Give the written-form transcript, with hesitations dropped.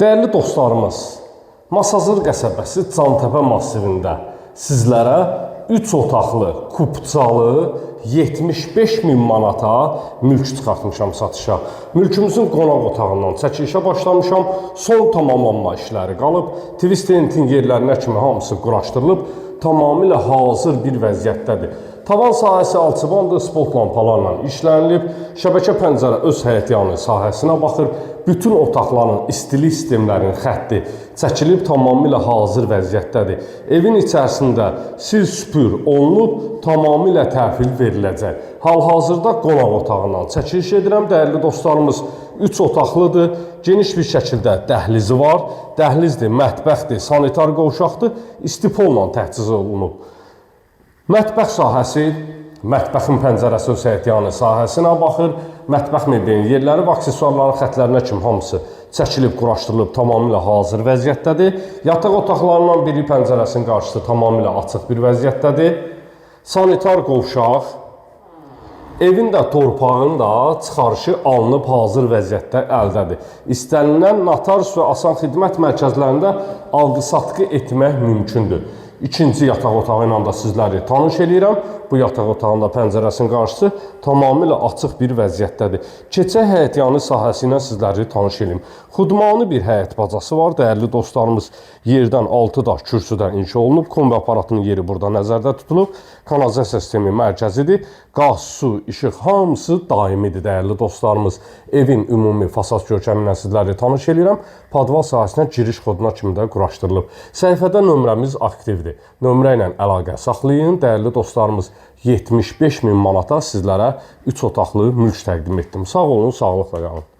Değerli dostlarımız, Masazır qəsəbəsi Cantəpə massivində sizlərə 3 otaqlı, kupcalı, 75.000 manata mülk çıxartmışam satışa. Mülkümüzün qonaq otağından çəkilişə başlamışam. Son tamamlanma işləri qalıb. Twistentin yerlərinə kimi hamısı quraşdırılıb, tamamilə hazır bir vəziyyətdədir. Tavan sahəsi alçıbandır, spot lampalarla işlənilib. Şəbəkə pəncərə öz həyətyanı sahəsinə baxır. Bütün otaqların istilik sistemlərinin xətti çəkilib, tamamilə hazır vəziyyətdədir. Evin içərisində sil süpür olunub, tamamilə təhvil veriləcək. Hal-hazırda qonaq otağından çəkiliş edirəm. Dəyərli dostlarımız, 3 otaqlıdır, geniş bir şəkildə dəhlizi var. Dəhlizdir, mətbəxdir, sanitar qovşaqdır, istipolla təchiz olunub. Mətbəx sahəsi, mətbəxin pəncərəsi öz həyətyanı sahəsinə baxır. Mətbəx mebelinin yerləri və aksesuarların xətlərinə kimi hamısı çəkilib, quraşdırılıb, tamamilə hazır vəziyyətdədir. Yataq otaqlarından biri pəncərəsinin qarşısı tamamilə açıq bir vəziyyətdədir. Sanitar qovşaq, evin də torpağın da çıxarışı alınıb hazır vəziyyətdə əldədir. İstənilən notarius və asan xidmət mərkəzlərində alqı-satqı etmək mümkündür. İkinci yataq otağı ilə də sizləri tanış edirəm. Bu yataq otağında pəncərəsinin qarşısı tamamilə açıq bir vəziyyətdədir. Keçək həyətyanı sahəsi ilə sizləri tanış edim. Xudmanlı bir həyət bacası var. Dəyərli dostlarımız, yerdən 6 daş kürsüdən inşa olunub. Kombi aparatının yeri burada nəzərdə tutulub. Kanalizasiya sistemi mərkəzidir. Qaz, su, işıq hamısı daimidir dəyərli dostlarımız. Evin ümumi fasad görkəmi ilə sizləri tanış edirəm. Padval sahəsinə giriş koduna kimi də quraşdırılıb. Səhifədə nömrəmiz aktivdir. Nömrə ilə əlaqə saxlayın. Dəyərli dostlarımız, 75.000 manata sizlərə 3 otaqlı mülk təqdim etdim. Sağ olun, sağlıqla qalın.